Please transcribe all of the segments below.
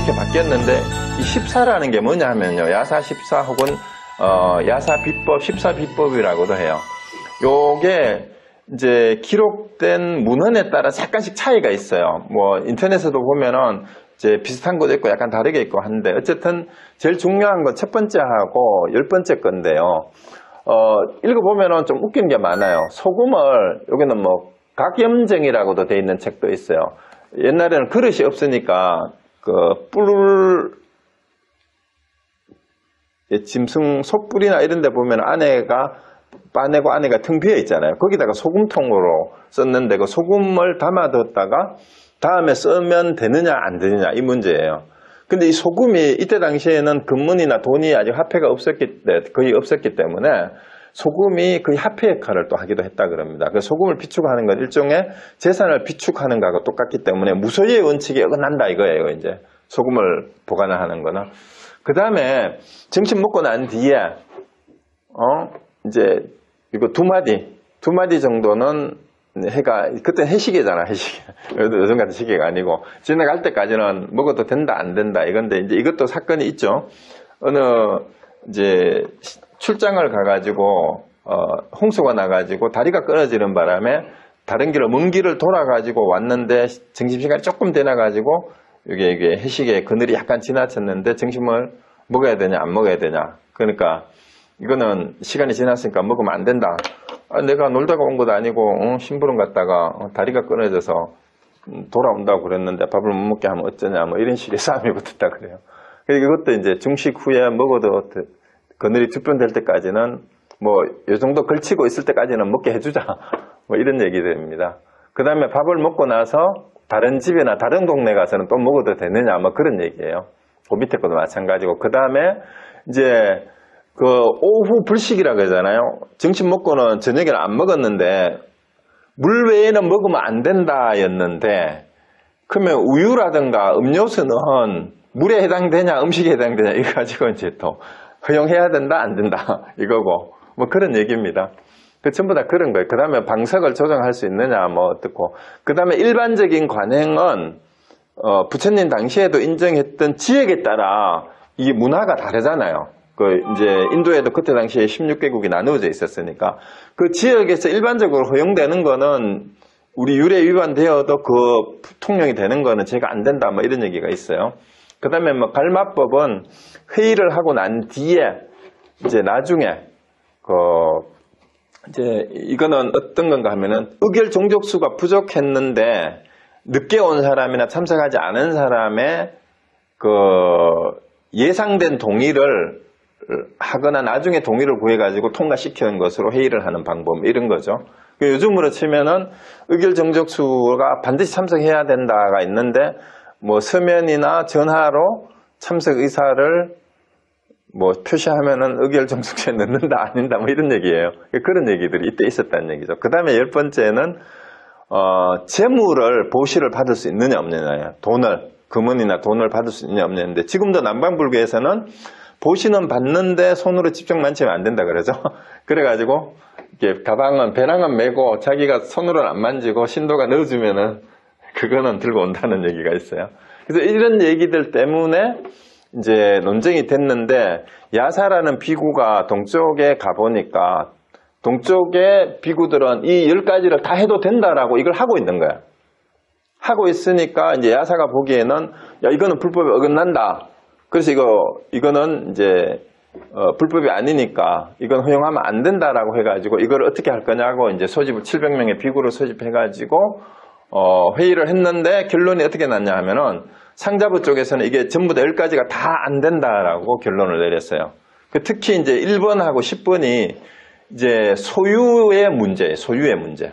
이렇게 바뀌었는데 이 14라는 게 뭐냐 하면요. 야사 14 혹은 야사 비법, 14 비법이라고도 해요. 요게 이제 기록된 문헌에 따라 약간씩 차이가 있어요. 뭐 인터넷에도 보면은 이제 비슷한 것도 있고 약간 다르게 있고 한데 어쨌든 제일 중요한 건 첫 번째하고 10번째 건데요. 읽어보면은 좀 웃긴 게 많아요. 소금을 여기는 뭐 각염쟁이라고도 돼 있는 책도 있어요. 옛날에는 그릇이 없으니까 그 짐승 소뿔이나 이런 데 보면 빠내고 안에가 텅 비어 있잖아요. 거기다가 소금통으로 썼는데 그 소금을 담아뒀다가 다음에 쓰면 되느냐 안 되느냐 이 문제예요. 근데 이 소금이 이때 당시에는 금문이나 돈이 아직 화폐가 거의 없었기 때문에 소금이 거의 화폐 역할을 또 하기도 했다 그럽니다. 그 소금을 비축하는 건 일종의 재산을 비축하는 거하고 똑같기 때문에 무소유의 원칙이 어긋난다 이거예요. 이제 소금을 보관하는 거는. 그 다음에 점심 먹고 난 뒤에 이제 이거 두 마디 정도는 해가 그때 해시계잖아. 해시계. 요즘 같은 시계가 아니고 지나갈 때까지는 먹어도 된다 안 된다 이건데 이제 이것도 사건이 있죠. 어느 이제 출장을 가가지고 홍수가 나가지고 다리가 끊어지는 바람에 다른 길을 먼 길을 돌아가지고 왔는데 점심시간이 조금 되나가지고 이게 해시계 그늘이 약간 지나쳤는데 점심을 먹어야 되냐 안 먹어야 되냐. 그러니까 이거는 시간이 지났으니까 먹으면 안 된다. 내가 놀다가 온 것도 아니고 심부름 갔다가 다리가 끊어져서 돌아온다고 그랬는데 밥을 못 먹게 하면 어쩌냐 뭐 이런 식의 싸움이 붙었다 그래요. 이것도 이제 중식 후에 먹어도 그늘이 두편될 때까지는 뭐 이 정도 걸치고 있을 때까지는 먹게 해주자 뭐 이런 얘기들입니다. 그 다음에 밥을 먹고 나서 다른 집이나 다른 동네 가서는 또 먹어도 되느냐 뭐 그런 얘기예요. 그 밑에 것도 마찬가지고. 그 다음에 이제 그 오후 불식이라고 하잖아요. 점심 먹고는 저녁에는 안 먹었는데 물 외에는 먹으면 안 된다였는데 그러면 우유라든가 음료수는 물에 해당되냐 음식에 해당되냐 이거 가지고 이제 또 허용해야 된다 안 된다 이거고 뭐 그런 얘기입니다. 그 전부 다 그런 거예요. 그 다음에 방석을 조정할 수 있느냐 뭐 어떻고. 그 다음에 일반적인 관행은 부처님 당시에도 인정했던 지역에 따라 이 문화가 다르잖아요. 그 이제 인도에도 그때 당시에 16개국이 나누어져 있었으니까 그 지역에서 일반적으로 허용되는 거는 우리 율에 위반되어도 그 통용이 되는 거는 제가 안 된다 뭐 이런 얘기가 있어요. 그 다음에 뭐 갈마법은 회의를 하고 난 뒤에 이제 나중에 이제 이거는 어떤 건가 하면은 의결 종족수가 부족했는데 늦게 온 사람이나 참석하지 않은 사람의 그 예상된 동의를 하거나 나중에 동의를 구해가지고 통과시키는 것으로 회의를 하는 방법 이런 거죠. 요즘으로 치면은 의결 정족수가 반드시 참석해야 된다가 있는데 뭐 서면이나 전화로 참석 의사를 뭐 표시하면은 의결 정족수에 넣는다 아닌다 뭐 이런 얘기예요. 그런 얘기들이 이때 있었다는 얘기죠. 그 다음에 10번째는 재물을 보시를 받을 수 있느냐 없느냐예요. 금은이나 돈을 받을 수 있느냐 없느냐인데 지금도 남방불교에서는 보시는 받는데 손으로 직접 만지면 안 된다 그러죠. 그래가지고 이렇게 배낭은 메고 자기가 손으로는 안 만지고 신도가 넣어주면은 그거는 들고 온다는 얘기가 있어요. 그래서 이런 얘기들 때문에 이제 논쟁이 됐는데 야사라는 비구가 동쪽에 가보니까 동쪽의 비구들은 이 10가지를 다 해도 된다라고 이걸 하고 있는 거야. 하고 있으니까 이제 야사가 보기에는 야 이거는 불법에 어긋난다. 그래서 이거는 이제 불법이 아니니까 이건 허용하면 안 된다라고 해가지고 이걸 어떻게 할 거냐고 이제 소집을 700명의 비구를 소집해가지고 회의를 했는데 결론이 어떻게 났냐 하면은 상자부 쪽에서는 이게 전부 다 10가지가 다 안 된다라고 결론을 내렸어요. 특히 이제 1번하고 10번이 이제 소유의 문제예요. 소유의 문제.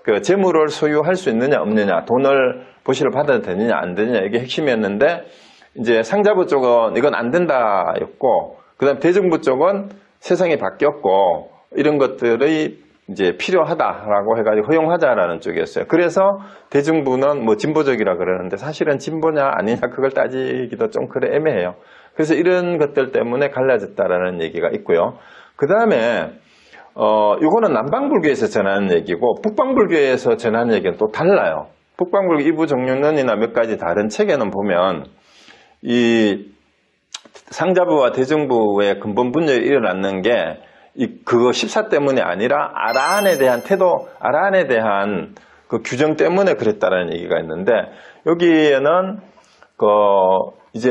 그 재물을 소유할 수 있느냐 없느냐, 돈을 보시를 받아도 되느냐 안 되느냐 이게 핵심이었는데 이제 상자부 쪽은 이건 안 된다였고, 그 다음 대정부 쪽은 세상이 바뀌었고 이런 것들이 이제 필요하다라고 해가지고 허용하자라는 쪽이었어요. 그래서 대정부는 뭐 진보적이라 그러는데 사실은 진보냐 아니냐 그걸 따지기도 좀 그래 애매해요. 그래서 이런 것들 때문에 갈라졌다라는 얘기가 있고요. 그 다음에 이거는 남방불교에서 전하는 얘기고 북방불교에서 전하는 얘기는 또 달라요. 북방불교 이부정륜론이나 몇 가지 다른 책에는 보면 이 상자부와 대정부의 근본 분열이 일어났는 게 그거 14 때문이 아니라 아라한에 대한 태도, 아라한에 대한 그 규정 때문에 그랬다라는 얘기가 있는데, 여기에는 이제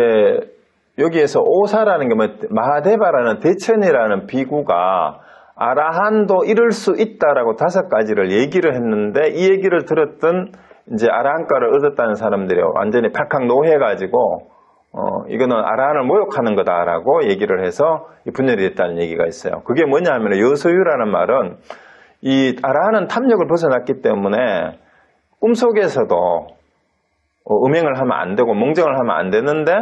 여기에서 오사라는 게 마하데바라는 대천이라는 비구가 아라한도 이룰 수 있다라고 5가지를 얘기를 했는데, 이 얘기를 들었던 이제 아라한가를 얻었다는 사람들이 완전히 팍팍 노해가지고 이거는 아라한을 모욕하는 거다라고 얘기를 해서 분열이 됐다는 얘기가 있어요. 그게 뭐냐 하면, 여소유라는 말은 이 아라한은 탐욕을 벗어났기 때문에 꿈속에서도 음행을 하면 안 되고 몽정을 하면 안 되는데,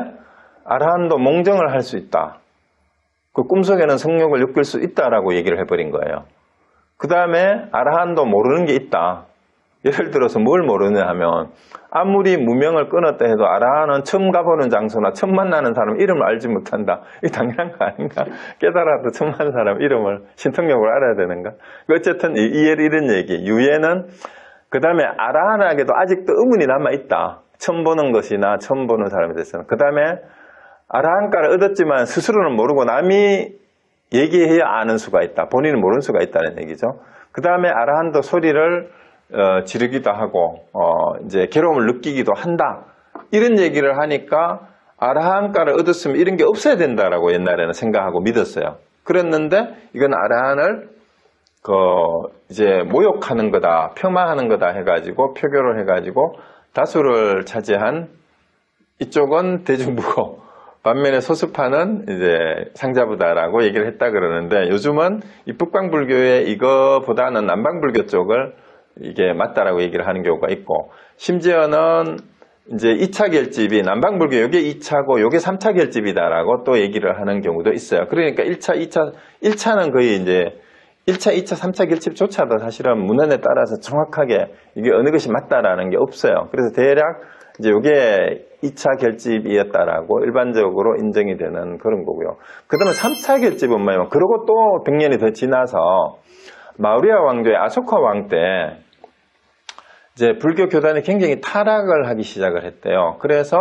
아라한도 몽정을 할 수 있다. 그 꿈속에는 성욕을 느낄 수 있다라고 얘기를 해버린 거예요. 그 다음에 아라한도 모르는 게 있다. 예를 들어서 뭘 모르냐 하면, 아무리 무명을 끊었다 해도 아라한은 처음 가보는 장소나 처음 만나는 사람 이름을 알지 못한다. 이게 당연한 거 아닌가? 깨달아도 처음 만나는 사람 이름을, 신통력을 알아야 되는가? 어쨌든 이런 얘기. 유예는 그 다음에 아라한에게도 아직도 의문이 남아있다. 처음 보는 것이나 처음 보는 사람에 대해서는. 그 다음에 아라한가를 얻었지만 스스로는 모르고 남이 얘기해야 아는 수가 있다. 본인은 모르는 수가 있다는 얘기죠. 그 다음에 아라한도 소리를 지르기도 하고 이제 괴로움을 느끼기도 한다. 이런 얘기를 하니까 아라한가를 얻었으면 이런 게 없어야 된다라고 옛날에는 생각하고 믿었어요. 그랬는데 이건 아라한을 이제 모욕하는 거다, 폄하하는 거다 해가지고 표교를 해가지고 다수를 차지한 이쪽은 대중부고, 반면에 소수파는 이제 상자부다라고 얘기를 했다 그러는데, 요즘은 이 북방불교의 이거보다는 남방불교 쪽을 이게 맞다라고 얘기를 하는 경우가 있고, 심지어는 이제 2차 결집이 남방불교 요게 2차고 요게 3차 결집이다라고 또 얘기를 하는 경우도 있어요. 그러니까 1차는 거의 이제 1차, 2차, 3차 결집조차도 사실은 문헌에 따라서 정확하게 이게 어느 것이 맞다라는 게 없어요. 그래서 대략 이제 요게 2차 결집이었다라고 일반적으로 인정이 되는 그런 거고요. 그 다음에 3차 결집은 뭐냐면, 그러고 또 100년이 더 지나서 마우리아 왕조의 아소카 왕 때 이제 불교 교단이 굉장히 타락을 하기 시작을 했대요. 그래서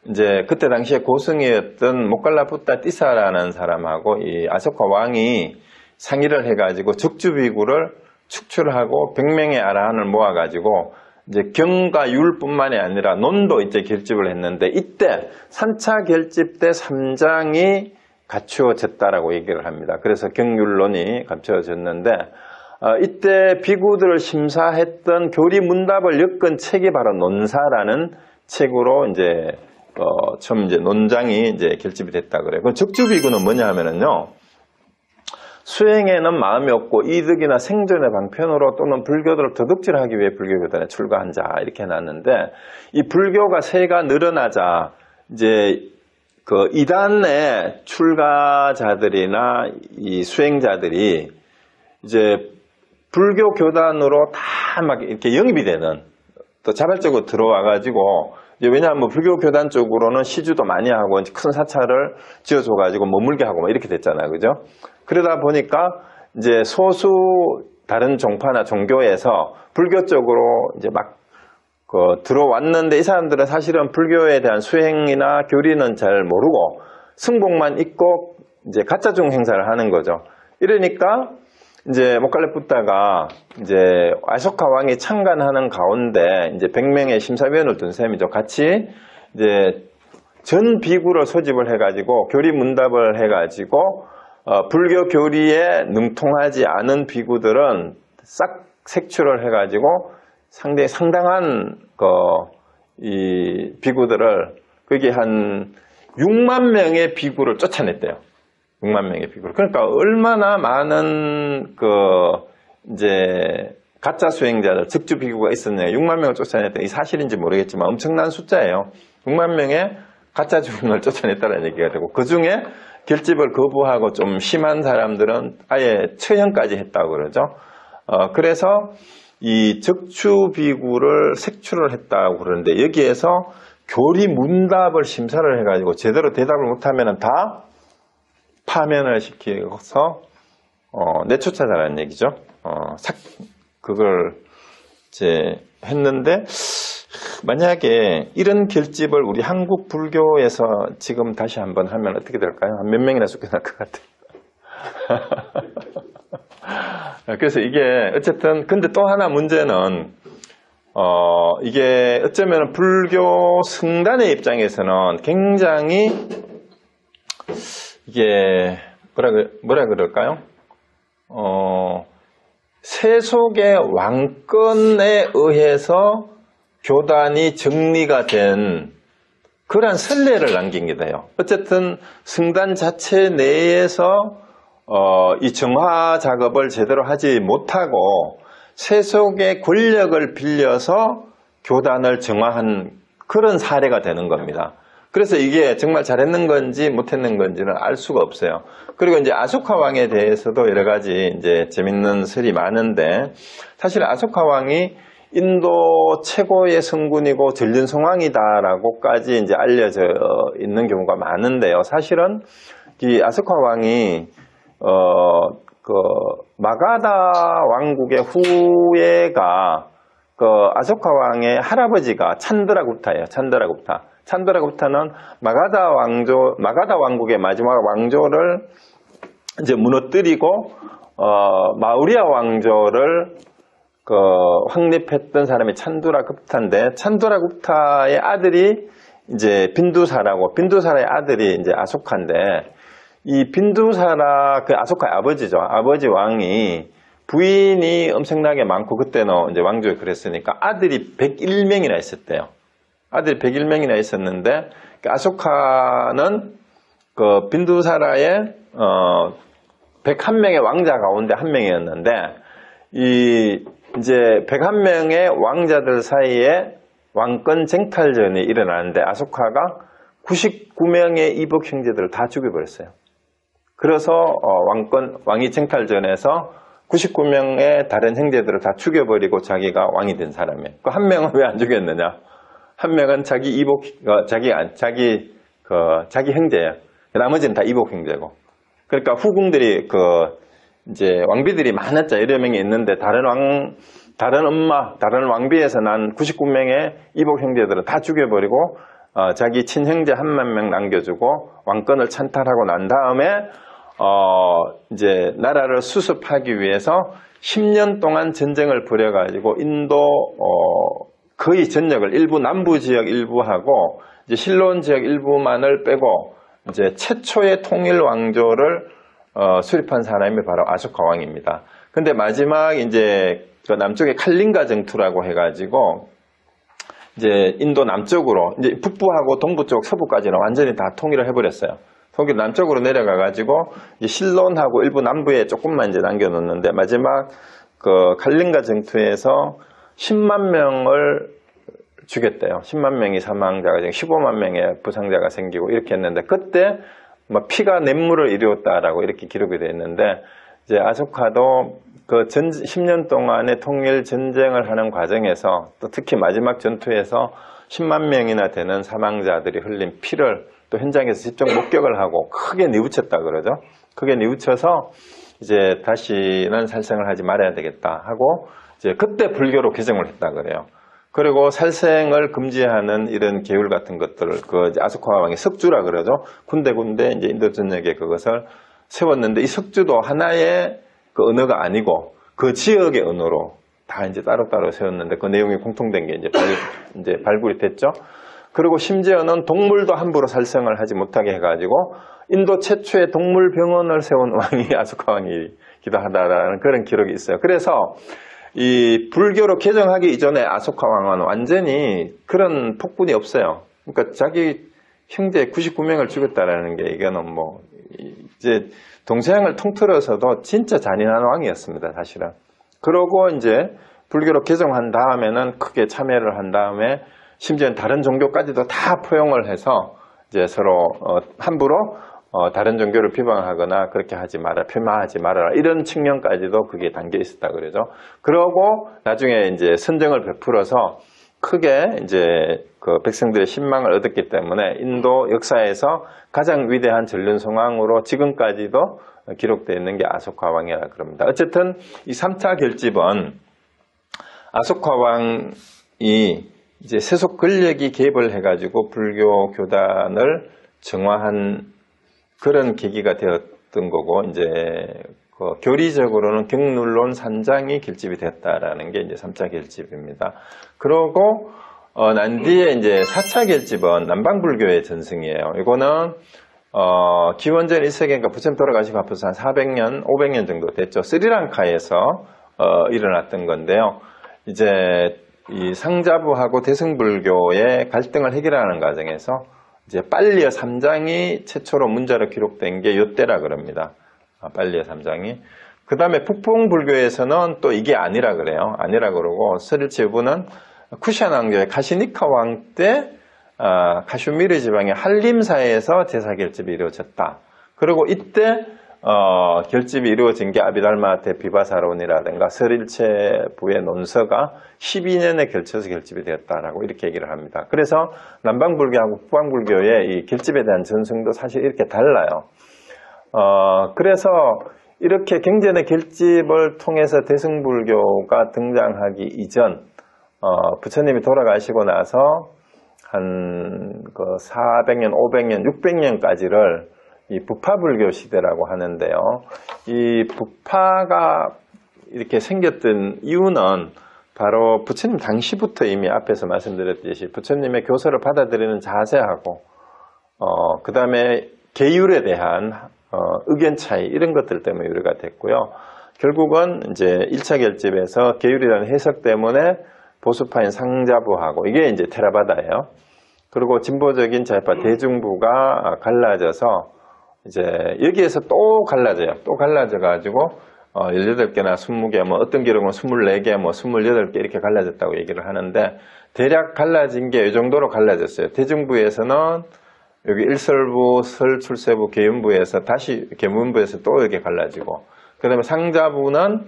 이제 그때 당시에 고승이었던 모칼라푸타 띠사라는 사람하고 이 아소카 왕이 상의를 해가지고 적주비구를 축출하고 100명의 아라한을 모아가지고 이제 경과 율뿐만이 아니라 논도 이제 결집을 했는데, 이때 3차 결집 때 3장이 갖추어졌다라고 얘기를 합니다. 그래서 경율론이 갖추어졌는데, 이때 비구들을 심사했던 교리 문답을 엮은 책이 바로 논사라는 책으로 이제 처음 이제 논장이 이제 결집이 됐다 그래요. 그 적주비구는 뭐냐 하면은요, 수행에는 마음이 없고 이득이나 생존의 방편으로 또는 불교도를 도둑질하기 위해 불교교단에 출가한 자, 이렇게 해놨는데, 이 불교가 세가 늘어나자 이제 그 이단의 출가자들이나 이 수행자들이 이제 불교 교단으로 다 막 이렇게 영입이 되는, 또 자발적으로 들어와가지고, 왜냐하면 불교 교단 쪽으로는 시주도 많이 하고 큰 사찰을 지어줘가지고 머물게 하고 막 이렇게 됐잖아요, 그죠? 그러다 보니까 이제 소수 다른 종파나 종교에서 불교 쪽으로 이제 막 들어왔는데, 이 사람들은 사실은 불교에 대한 수행이나 교리는 잘 모르고 승복만 있고 이제 가짜중 행사를 하는 거죠. 이러니까 이제 모칼라푸타가 이제 아소카 왕이 창간하는 가운데 이제 100명의 심사위원을 둔 셈이죠. 같이 이제 전 비구를 소집을 해가지고 교리 문답을 해가지고 불교 교리에 능통하지 않은 비구들은 싹 색출을 해가지고 상당한 이 비구들을, 그게 한 6만 명의 비구를 쫓아냈대요. 6만 명의 비구를. 그러니까 얼마나 많은 이제 가짜 수행자들, 적주 비구가 있었냐. 6만 명을 쫓아냈다. 이 사실인지 모르겠지만 엄청난 숫자예요. 6만 명의 가짜 주인을 쫓아냈다는 얘기가 되고, 그 중에 결집을 거부하고 좀 심한 사람들은 아예 처형까지 했다고 그러죠. 그래서 이 적추비구를 색출을 했다고 그러는데, 여기에서 교리 문답을 심사를 해가지고 제대로 대답을 못하면 다 파면을 시켜서 내쫓아달라는 얘기죠. 그걸 이제 했는데, 만약에 이런 결집을 우리 한국 불교에서 지금 다시 한번 하면 어떻게 될까요? 한 몇 명이나 쫓겨날 것 같아요. 그래서 이게 어쨌든 근데 또 하나 문제는 이게 어쩌면 불교 승단의 입장에서는 굉장히 이게 뭐라 그럴까요? 세속의 왕권에 의해서 교단이 정리가 된 그러한 선례를 남긴 게 돼요. 어쨌든 승단 자체 내에서 이 정화 작업을 제대로 하지 못하고 세속의 권력을 빌려서 교단을 정화한 그런 사례가 되는 겁니다. 그래서 이게 정말 잘했는 건지 못했는 건지는 알 수가 없어요. 그리고 이제 아소카 왕에 대해서도 여러 가지 이제 재밌는 설이 많은데 사실 아소카 왕이 인도 최고의 성군이고 전륜성왕이다라고까지 이제 알려져 있는 경우가 많은데요. 사실은 이 아소카 왕이 마가다 왕국의 후예가 아소카 왕의 할아버지가 찬드라굽타예요. 찬드라굽타는 마가다 왕국의 마지막 왕조를 이제 무너뜨리고 마우리아 왕조를 확립했던 사람이 찬드라굽타인데 찬드라굽타의 아들이 이제 빈두사라의 아들이 이제 아소카인데 이 빈두사라 아소카의 아버지죠. 아버지 왕이 부인이 엄청나게 많고 그때는 이제 왕조에 그랬으니까 아들이 101명이나 있었대요. 아들이 101명이나 있었는데 아소카는 빈두사라의 101명의 왕자 가운데 한 명이었는데 이제 101명의 왕자들 사이에 왕권 쟁탈전이 일어나는데 아소카가 99명의 이복 형제들을 다 죽여버렸어요. 그래서 왕위 쟁탈전에서 99명의 다른 형제들을 다 죽여버리고 자기가 왕이 된 사람이에요. 그 한 명은 왜 안 죽였느냐? 한 명은 자기 형제예요. 나머지는 다 이복 형제고. 그러니까 후궁들이 이제 왕비들이 많았죠. 여러 명이 있는데 다른 왕비에서 난 99명의 이복 형제들은 다 죽여버리고 자기 친형제 10,000명 남겨주고 왕권을 찬탈하고 난 다음에 이제 나라를 수습하기 위해서 10년 동안 전쟁을 벌여가지고 인도 거의 전역을 일부 남부 지역 일부하고 이제 실론 지역 일부만을 빼고 이제 최초의 통일 왕조를 수립한 사람이 바로 아소카 왕입니다. 근데 마지막 이제 남쪽에 칼링가 정투라고 해가지고 이제 인도 남쪽으로 이제 북부하고 동부 쪽 서부까지는 완전히 다 통일을 해버렸어요. 통일 남쪽으로 내려가가지고 이제 실론하고 일부 남부에 조금만 이제 남겨놓는데 마지막 칼링가 정투에서 10만 명을 죽였대요. 10만 명이 사망자가 15만 명의 부상자가 생기고 이렇게 했는데 그때 피가 냇물을 이루었다라고 이렇게 기록이 되어 있는데 이제 아소카도 10년 동안의 통일 전쟁을 하는 과정에서 또 특히 마지막 전투에서 10만 명이나 되는 사망자들이 흘린 피를 또 현장에서 직접 목격을 하고 크게 뉘우쳤다 그러죠. 크게 뉘우쳐서 이제 다시는 살생을 하지 말아야 되겠다 하고 이제 그때 불교로 개정을 했다 그래요. 그리고 살생을 금지하는 이런 계율 같은 것들을 아소카 왕이 석주라 그러죠. 군데군데 이제 인도 전역에 그것을 세웠는데 이 석주도 하나의 언어가 아니고 그 지역의 언어로 다 이제 따로따로 세웠는데 그 내용이 공통된 게 이제 발굴이 됐죠. 그리고 심지어는 동물도 함부로 살생을 하지 못하게 해가지고 인도 최초의 동물병원을 세운 왕이 아소카 왕이기도 하다라는 그런 기록이 있어요. 그래서 이 불교로 개정하기 이전에 아소카 왕은 완전히 그런 폭군이 없어요. 그러니까 자기 형제 99명을 죽였다라는 게 이거는 이제 동서양을 통틀어서도 진짜 잔인한 왕이었습니다, 사실은. 그러고 이제 불교로 개정한 다음에는 크게 참여를 한 다음에 심지어는 다른 종교까지도 다 포용을 해서 이제 서로 함부로 다른 종교를 비방하거나 그렇게 하지 마라, 폄하하지 말아라 이런 측면까지도 그게 담겨 있었다 그러죠. 그러고 나중에 이제 선정을 베풀어서 크게 이제 백성들의 신망을 얻었기 때문에 인도 역사에서 가장 위대한 전륜성왕으로 지금까지도 기록되어 있는 게 아소카 왕이라 그럽니다. 어쨌든 이 3차 결집은 아소카 왕이 이제 세속 권력이 개입을 해가지고 불교 교단을 정화한 그런 계기가 되었던 거고, 이제 그 교리적으로는 경룰론 산장이 결집이 됐다라는 게 이제 3차 결집입니다. 그러고 난 뒤에 이제 4차 결집은 남방불교의 전승이에요. 이거는 기원전 1세기니까 부처님 돌아가시고 앞서서 한 400년, 500년 정도 됐죠. 스리랑카에서 일어났던 건데요. 이제 이 상자부하고 대승불교의 갈등을 해결하는 과정에서 이제 빨리어 3장이 최초로 문자로 기록된 게 이때라 그럽니다. 빨리어 3장이. 그 다음에 북풍불교에서는 또 이게 아니라 그래요. 아니라 그러고 스릴체부는 쿠샨 왕조의 카시니카 왕 때 카슈미르 지방의 한림사에서 제사 결집이 이루어졌다. 그리고 이때 결집이 이루어진 게 아비달마테 비바사론이라든가 서릴체부의 논서가 12년에 걸쳐서 결집이 되었다라고 이렇게 얘기를 합니다. 그래서 남방불교하고 북방불교의 이 결집에 대한 전승도 사실 이렇게 달라요. 그래서 이렇게 경전의 결집을 통해서 대승불교가 등장하기 이전, 부처님이 돌아가시고 나서 한 400년, 500년, 600년까지를 이 부파불교 시대라고 하는데요. 이 부파가 이렇게 생겼던 이유는 바로 부처님 당시부터 이미 앞에서 말씀드렸듯이 부처님의 교서를 받아들이는 자세하고 그 다음에 계율에 대한 의견 차이 이런 것들 때문에 유래가 됐고요. 결국은 이제 1차 결집에서 계율이라는 해석 때문에 보수파인 상자부하고 이게 이제 테라바다예요. 그리고 진보적인 자유파 대중부가 갈라져서 이제 여기에서 또 갈라져요. 또 갈라져가지고 18개나 20개, 뭐 어떤 기록은 24개, 뭐 28개 이렇게 갈라졌다고 얘기를 하는데 대략 갈라진 게 이 정도로 갈라졌어요. 대중부에서는 여기 일설부, 설출세부, 계문부에서 다시 계문부에서 또 이렇게 갈라지고 그 다음에 상자부는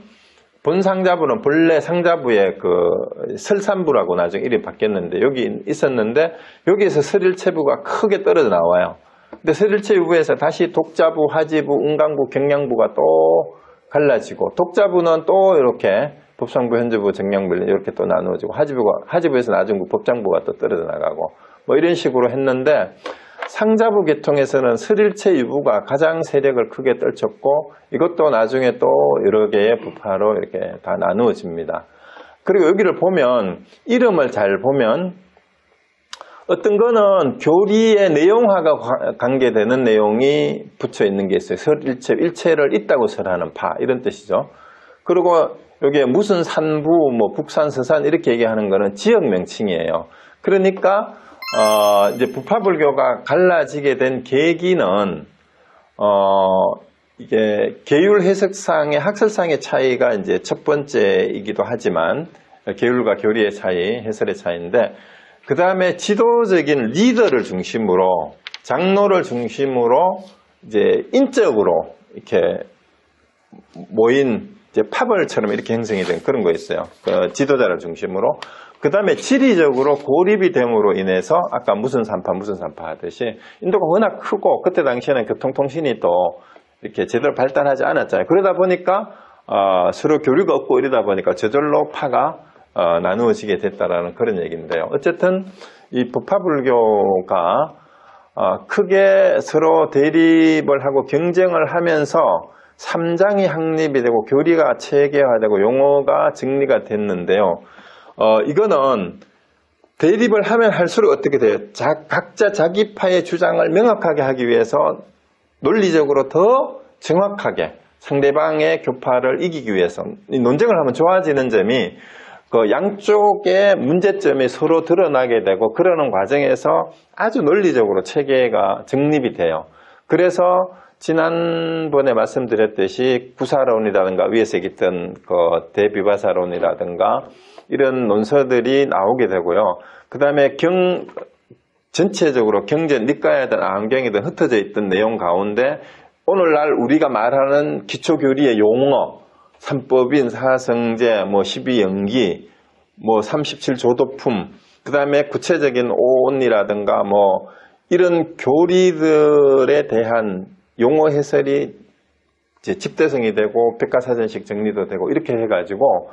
본상자부는 본래 상자부의 그 설산부라고 나중에 이름이 바뀌었는데 여기 있었는데 여기에서 설일체부가 크게 떨어져 나와요. 근데 설일체부에서 다시 독자부, 하지부, 운강부, 경량부가 또 갈라지고 독자부는 또 이렇게 법상부, 현저부, 정량부 이렇게 또 나누어지고 하지부에서 나중에 법장부가 또 떨어져 나가고 뭐 이런 식으로 했는데 상자부 계통에서는 설일체 유부가 가장 세력을 크게 떨쳤고 이것도 나중에 또 여러 개의 부파로 이렇게 다 나누어집니다. 그리고 여기를 보면 이름을 잘 보면 어떤 거는 교리의 내용화가 관계되는 내용이 붙여 있는 게 있어요. 설일체, 일체를 있다고 설하는 파 이런 뜻이죠. 그리고 여기에 무슨 산부, 뭐 북산, 서산 이렇게 얘기하는 거는 지역 명칭이에요. 그러니까 이제 부파불교가 갈라지게 된 계기는 이게 계율 해석상의 학설상의 차이가 이제 첫 번째이기도 하지만 계율과 교리의 차이, 해설의 차이인데 그 다음에 지도적인 리더를 중심으로 장로를 중심으로 이제 인적으로 이렇게 모인 이제 파벌처럼 이렇게 형성이 된 그런 거 있어요. 그 지도자를 중심으로. 그 다음에 지리적으로 고립이 됨으로 인해서 아까 무슨 산파 하듯이 인도가 워낙 크고 그때 당시에는 교통통신이 또 이렇게 제대로 발달하지 않았잖아요. 그러다 보니까 서로 교류가 없고 이러다 보니까 저절로 파가 나누어지게 됐다라는 그런 얘기인데요. 어쨌든 이 부파불교가 크게 서로 대립을 하고 경쟁을 하면서 3장이 확립이 되고 교리가 체계화되고 용어가 정리가 됐는데요. 이거는 대립을 하면 할수록 어떻게 돼요? 각자 자기 파의 주장을 명확하게 하기 위해서 논리적으로 더 정확하게 상대방의 교파를 이기기 위해서 논쟁을 하면 좋아지는 점이 그 양쪽의 문제점이 서로 드러나게 되고 그러는 과정에서 아주 논리적으로 체계가 정립이 돼요. 그래서 지난번에 말씀드렸듯이 구사론이라든가 위에서 얘기했던 그 대비바사론이라든가 이런 논서들이 나오게 되고요. 그 다음에 전체적으로 경전, 니까야든 안경이든 흩어져 있던 내용 가운데 오늘날 우리가 말하는 기초교리의 용어, 삼법인, 사성제, 뭐 12연기, 뭐 37조도품, 그 다음에 구체적인 오온이라든가 뭐 이런 교리들에 대한 용어 해설이 이제 집대성이 되고 백과사전식 정리도 되고 이렇게 해가지고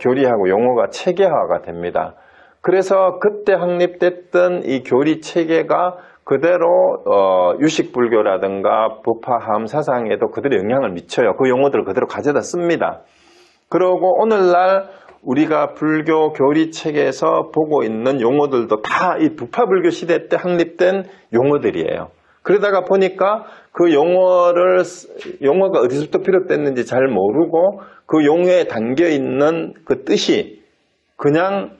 교리하고 용어가 체계화가 됩니다. 그래서 그때 확립됐던 이 교리 체계가 그대로 유식불교라든가 부파하음 사상에도 그대로 영향을 미쳐요. 그 용어들을 그대로 가져다 씁니다. 그리고 오늘날 우리가 불교 교리 체계에서 보고 있는 용어들도 다 이 부파불교 시대 때 확립된 용어들이에요. 그러다가 보니까 그 용어가 어디서부터 비롯됐는지 잘 모르고 그 용어에 담겨 있는 그 뜻이 그냥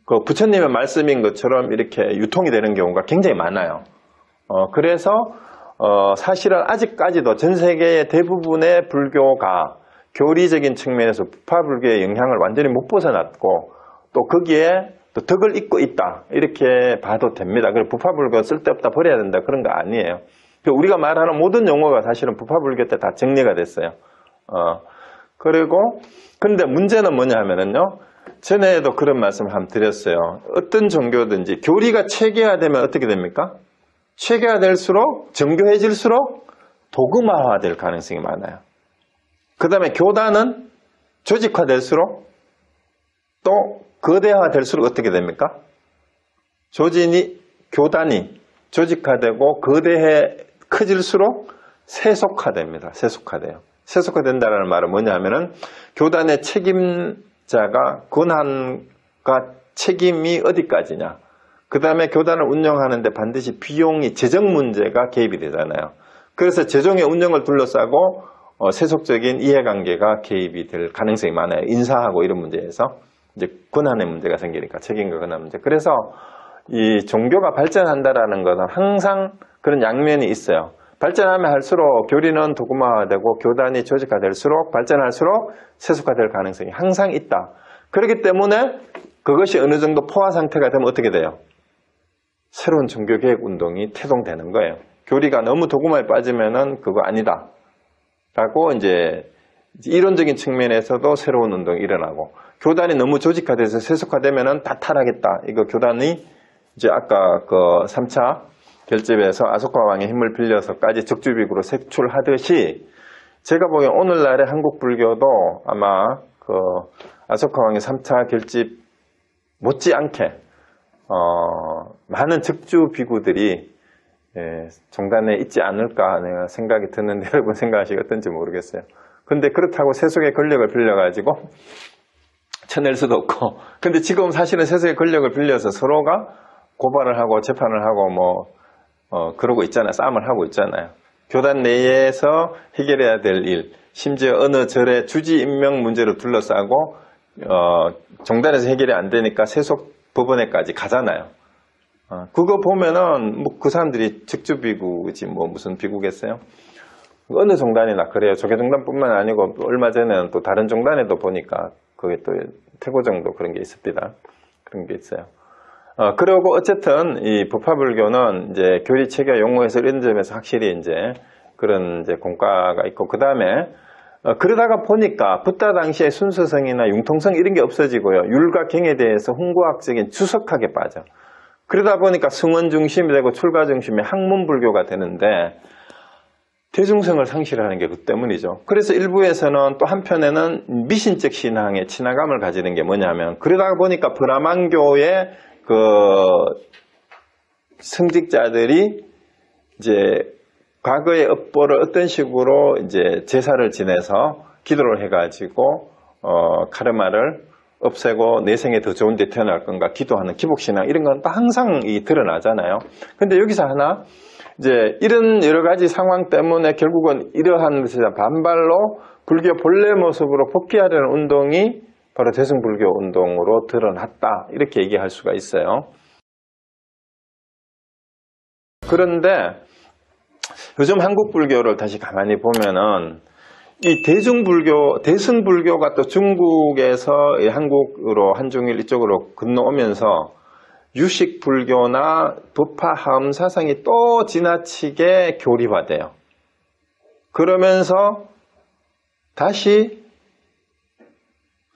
그 부처님의 말씀인 것처럼 이렇게 유통이 되는 경우가 굉장히 많아요. 그래서 사실은 아직까지도 전 세계의 대부분의 불교가 교리적인 측면에서 부파불교의 영향을 완전히 못 벗어났고 또 거기에 또 덕을 잇고 있다 이렇게 봐도 됩니다. 그래서 부파불교 쓸데없다 버려야 된다 그런 거 아니에요. 우리가 말하는 모든 용어가 사실은 부파불교 때 다 정리가 됐어요. 그리고 근데 문제는 뭐냐 하면은요. 전에도 그런 말씀 한번 드렸어요. 어떤 종교든지 교리가 체계화되면 어떻게 됩니까? 체계화될수록 정교해질수록 도그마화될 가능성이 많아요. 그 다음에 교단은 조직화될수록 또 거대화될수록 어떻게 됩니까? 교단이 조직화되고 거대해 커질수록 세속화됩니다. 세속화돼요. 세속화된다는 말은 뭐냐 하면은 교단의 책임자가 권한과 책임이 어디까지냐. 그 다음에 교단을 운영하는데 반드시 비용이 재정 문제가 개입이 되잖아요. 그래서 재정의 운영을 둘러싸고 세속적인 이해관계가 개입이 될 가능성이 많아요. 인사하고 이런 문제에서 이제 권한의 문제가 생기니까 책임과 권한 문제. 그래서 이 종교가 발전한다라는 것은 항상 그런 양면이 있어요. 발전하면 할수록 교리는 도구화되고 교단이 조직화될수록 발전할수록 세속화될 가능성이 항상 있다. 그렇기 때문에 그것이 어느 정도 포화 상태가 되면 어떻게 돼요? 새로운 종교개혁 운동이 태동되는 거예요. 교리가 너무 도구화에 빠지면은 그거 아니다. 라고 이제 이론적인 측면에서도 새로운 운동이 일어나고 교단이 너무 조직화돼서 세속화되면은 다 타락했다. 이거 교단이 이제 아까 그 3차 결집에서 아소카 왕의 힘을 빌려서까지 적주비구로 색출하듯이 제가 보기엔 오늘날의 한국 불교도 아마 그 아소카 왕의 3차 결집 못지않게 많은 적주비구들이 종단에 있지 않을까 내가 생각이 드는데 여러분 생각하시기 어떤지 모르겠어요. 근데 그렇다고 세속의 권력을 빌려가지고 쳐낼 수도 없고 근데 지금 사실은 세속의 권력을 빌려서 서로가 고발을 하고 재판을 하고 그러고 있잖아요. 싸움을 하고 있잖아요. 교단 내에서 해결해야 될 일, 심지어 어느 절의 주지 임명 문제로 둘러싸고 정단에서 해결이 안 되니까 세속 법원에까지 가잖아요. 그거 보면은 그 사람들이 직주비구지 무슨 비구겠어요? 어느 종단이나 그래요. 조계종단뿐만 아니고 얼마 전에는 또 다른 종단에도 보니까 그게 또 태고정도 그런 게 있습니다. 그런 게 있어요. 그리고 어쨌든 이 부파불교는 이제 교리 체계 용어에서 이런 점에서 확실히 이제 그런 이제 공과가 있고 그 다음에 그러다가 보니까 붓다 당시에 순서성이나 융통성 이런 게 없어지고요. 율과 경에 대해서 훈구학적인 추석하게 빠져. 그러다 보니까 승원 중심이 되고 출가 중심의 학문불교가 되는데 대중성을 상실하는 게 그 때문이죠. 그래서 일부에서는 또 한편에는 미신적 신앙에 친화감을 가지는 게 뭐냐면 그러다 보니까 브라만교의 그 성직자들이 이제 과거의 업보를 어떤 식으로 이제 제사를 지내서 기도를 해가지고 카르마를 없애고 내생에 더 좋은 데 태어날 건가 기도하는 기복신앙 이런 건 또 항상 드러나잖아요. 근데 여기서 하나 이제 이런 여러 가지 상황 때문에 결국은 이러한 반발로 불교 본래 모습으로 복귀하려는 운동이 바로 대승불교 운동으로 드러났다 이렇게 얘기할 수가 있어요. 그런데 요즘 한국 불교를 다시 가만히 보면은 이 대승불교가 또 중국에서 한국으로 한중일 이쪽으로 건너오면서 유식불교나 부파하음 사상이 또 지나치게 교리화돼요. 그러면서 다시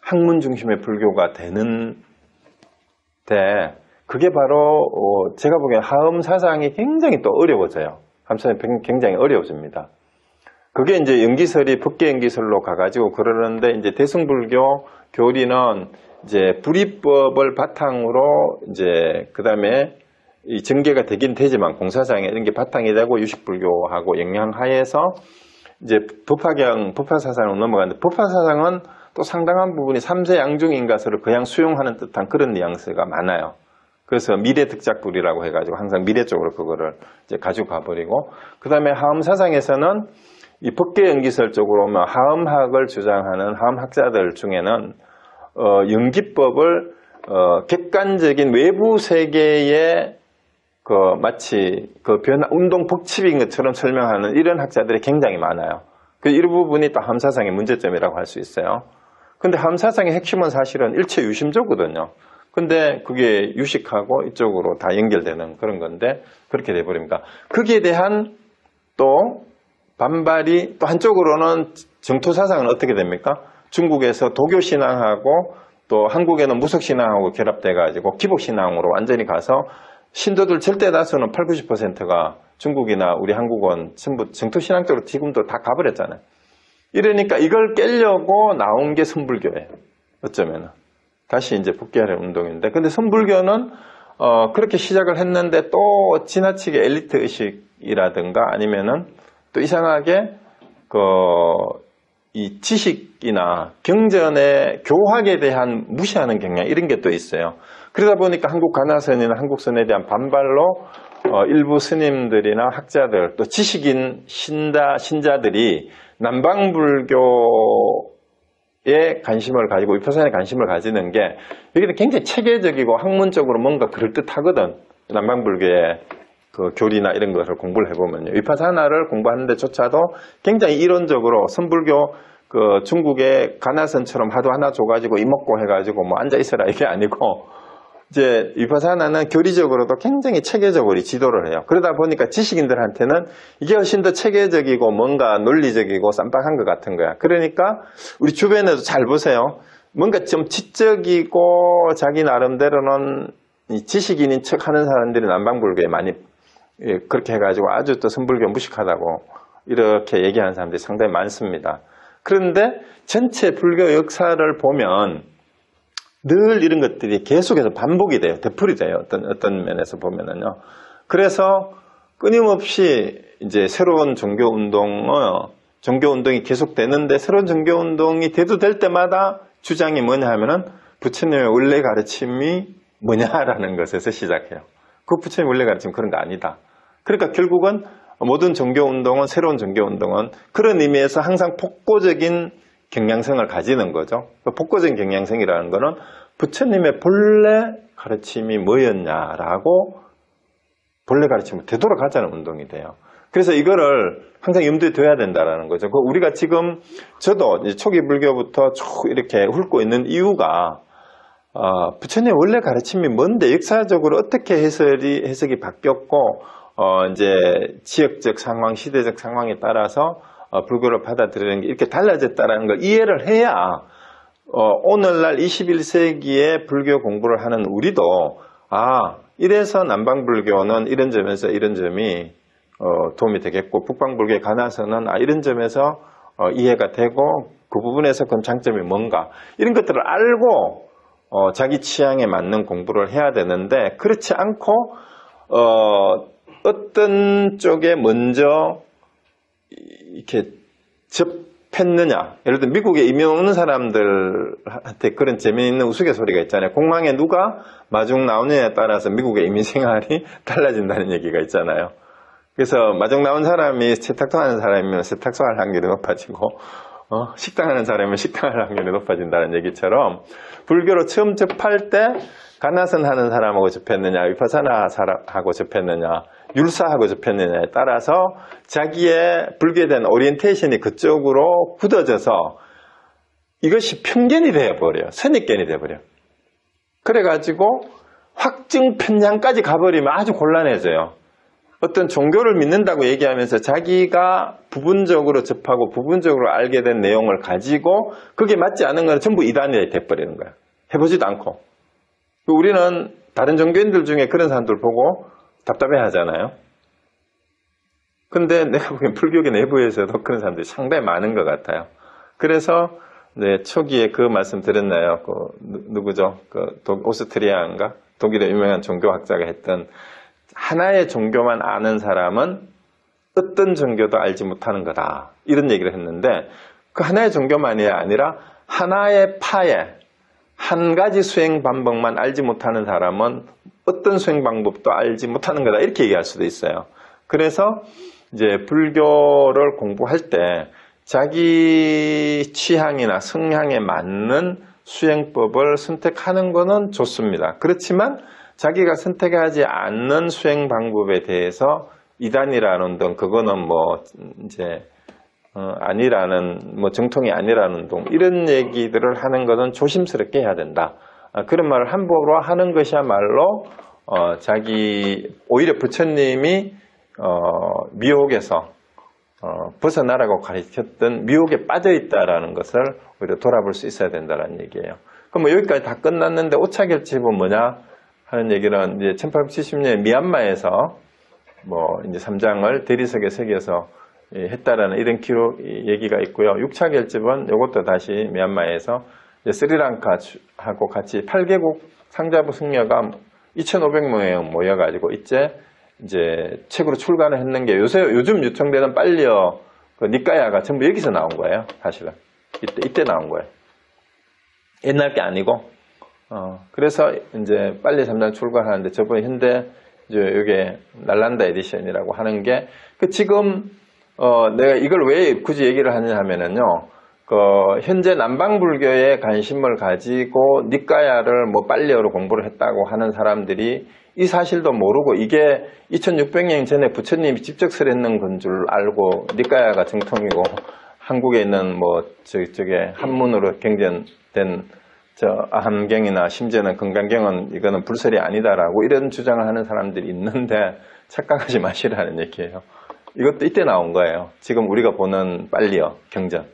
학문 중심의 불교가 되는데 그게 바로 제가 보기엔 하음 사상이 굉장히 또 어려워져요. 하음 사상이 굉장히 어려워집니다. 그게 이제 법계 연기설로 가가지고 그러는데 이제 대승불교 교리는 이제 불이법을 바탕으로 이제 그 다음에 이 전개가 되긴 되지만 공사장에 이런 게 바탕이 되고 유식불교하고 영향하에서 이제 법화사상으로 넘어가는데 법화사상은 또 상당한 부분이 3세 양중인가설을 그냥 수용하는 듯한 그런 뉘앙스가 많아요. 그래서 미래득작불이라고 해가지고 항상 미래 쪽으로 그거를 이제 가지고 가버리고, 그 다음에 하엄사상에서는 이 법계연기설 쪽으로 오면 하엄학을 주장하는 하엄학자들 중에는 연기법을 객관적인 외부 세계의 마치 운동 법칙인 것처럼 설명하는 이런 학자들이 굉장히 많아요. 이 부분이 또 하엄사상의 문제점이라고 할 수 있어요. 근데 하엄사상의 핵심은 사실은 일체 유심조거든요. 근데 그게 유식하고 이쪽으로 다 연결되는 그런 건데 그렇게 돼버립니다. 거기에 대한 또 반발이 또 한쪽으로는 정토사상은 어떻게 됩니까? 중국에서 도교신앙하고 또 한국에는 무속신앙하고 결합돼가지고 기복신앙으로 완전히 가서 신도들 절대 다수는 80, 90%가 중국이나 우리 한국은 전부 정토신앙 쪽으로 지금도 다 가버렸잖아요. 이러니까 이걸 깨려고 나온 게 선불교예요. 어쩌면은. 다시 이제 복귀하는 운동인데, 근데 선불교는 그렇게 시작을 했는데 또 지나치게 엘리트 의식이라든가 아니면은 또 이상하게 이 지식이나 경전의 교학에 대한 무시하는 경향 이런 게 또 있어요. 그러다 보니까 한국 가나선이나 한국선에 대한 반발로 일부 스님들이나 학자들 또 지식인 신자들이 남방불교에 관심을 가지고 위파사나에 관심을 가지는 게 여기는 굉장히 체계적이고 학문적으로 뭔가 그럴듯하거든. 남방불교의 교리나 이런 것을 공부를 해보면요. 위파사나를 공부하는 데조차도 굉장히 이론적으로 선불교 중국의 가나선처럼 하도 하나 줘가지고 이먹고 해가지고 뭐 앉아있어라 이게 아니고 이제 위파사나는 교리적으로도 굉장히 체계적으로 지도를 해요. 그러다 보니까 지식인들한테는 이게 훨씬 더 체계적이고 뭔가 논리적이고 쌈박한 것 같은 거야. 그러니까 우리 주변에도 잘 보세요. 뭔가 좀 지적이고 자기 나름대로는 지식인인 척 하는 사람들이 남방불교에 많이 그렇게 해가지고 아주 또 선불교 무식하다고 이렇게 얘기하는 사람들이 상당히 많습니다. 그런데 전체 불교 역사를 보면 늘 이런 것들이 계속해서 반복이 돼요. 되풀이 돼요. 어떤 면에서 보면은요. 그래서 끊임없이 이제 새로운 종교운동이 계속되는데 새로운 종교운동이 대두될 때마다 주장이 뭐냐 하면은 부처님의 원래 가르침이 뭐냐라는 것에서 시작해요. 그 부처님 원래 가르침 그런 거 아니다. 그러니까 결국은 모든 종교운동은 새로운 종교운동은 그런 의미에서 항상 폭고적인 경향성을 가지는 거죠. 복고적인 경향성이라는 거는 부처님의 본래 가르침이 뭐였냐라고 본래 가르침을 되돌아가자는 운동이 돼요. 그래서 이거를 항상 염두에 둬야 된다는 거죠. 우리가 지금 저도 이제 초기 불교부터 쭉 이렇게 훑고 있는 이유가 부처님의 원래 가르침이 뭔데 역사적으로 어떻게 해석이 바뀌었고 이제 지역적 상황, 시대적 상황에 따라서 불교를 받아들이는 게 이렇게 달라졌다는 걸 이해를 해야 오늘날 21세기에 불교 공부를 하는 우리도 이래서 남방불교는 이런 점에서 이런 점이 도움이 되겠고 북방불교에 관해서는 이런 점에서 이해가 되고 그 부분에서 그럼 장점이 뭔가 이런 것들을 알고 자기 취향에 맞는 공부를 해야 되는데 그렇지 않고 어떤 쪽에 먼저 이렇게 접했느냐. 예를 들어 미국에 이민 오는 사람들한테 그런 재미있는 우스갯소리가 있잖아요. 공항에 누가 마중 나오느냐에 따라서 미국의 이민 생활이 달라진다는 얘기가 있잖아요. 그래서 마중 나온 사람이 세탁소 하는 사람이면 세탁소 할 확률이 높아지고 식당 하는 사람이면 식당 할 확률이 높아진다는 얘기처럼 불교로 처음 접할 때 가나선 하는 사람하고 접했느냐 위파사나 하고 접했느냐 율사하고 접했느냐에 따라서 자기의 불교에 대한 오리엔테이션이 그쪽으로 굳어져서 이것이 편견이 되어버려요. 선입견이 되어버려요. 그래가지고 확증 편향까지 가버리면 아주 곤란해져요. 어떤 종교를 믿는다고 얘기하면서 자기가 부분적으로 접하고 부분적으로 알게 된 내용을 가지고 그게 맞지 않은 건 전부 이단이 돼버리는 거야. 해보지도 않고. 우리는 다른 종교인들 중에 그런 사람들 보고 답답해 하잖아요. 근데 내가 보기엔 불교계 내부에서도 그런 사람들이 상당히 많은 것 같아요. 그래서 네, 초기에 그 말씀 드렸나요? 누구죠? 오스트리아인가? 독일의 유명한 종교학자가 했던 하나의 종교만 아는 사람은 어떤 종교도 알지 못하는 거다. 이런 얘기를 했는데 그 하나의 종교만이 아니라 하나의 파에 한 가지 수행 방법만 알지 못하는 사람은 어떤 수행 방법도 알지 못하는 거다. 이렇게 얘기할 수도 있어요. 그래서 이제 불교를 공부할 때 자기 취향이나 성향에 맞는 수행법을 선택하는 것은 좋습니다. 그렇지만 자기가 선택하지 않는 수행 방법에 대해서 이단이라는 등 그거는 뭐 이제 아니라는 뭐 정통이 아니라는 등 이런 얘기들을 하는 것은 조심스럽게 해야 된다. 그런 말을 함부로 하는 것이야말로 자기 오히려 부처님이 미혹에서 벗어나라고 가르쳤던 미혹에 빠져 있다라는 것을 오히려 돌아볼 수 있어야 된다는 얘기예요. 그럼 뭐 여기까지 다 끝났는데 오차결집은 뭐냐 하는 얘기는 이제 1870년에 미얀마에서 뭐 이제 3장을 대리석에 새겨서 했다라는 이런 기록 얘기가 있고요. 6차 결집은 이것도 다시 미얀마에서 스리랑카하고 같이 8개국 상자부 승려가 2,500명 모여가지고 이제 책으로 출간을 했는 게 요즘 유통되는 빨리어 그 니까야가 전부 여기서 나온 거예요. 사실은 이때 나온 거예요. 옛날 게 아니고 그래서 이제 빨리 3장 출간하는데 저번에 현대 이게 날란다 에디션이라고 하는 게 지금 내가 이걸 왜 굳이 얘기를 하냐 하면은요. 현재 남방불교에 관심을 가지고 니까야를 뭐 빨리어로 공부를 했다고 하는 사람들이 이 사실도 모르고 이게 2600년 전에 부처님이 직접 설했는 건 줄 알고 니까야가 정통이고 한국에 있는 뭐 저게 한문으로 경전된 아함경이나 심지어는 건강경은 이거는 불설이 아니다라고 이런 주장을 하는 사람들이 있는데 착각하지 마시라는 얘기예요. 이것도 이때 나온 거예요. 지금 우리가 보는 빨리어 경전.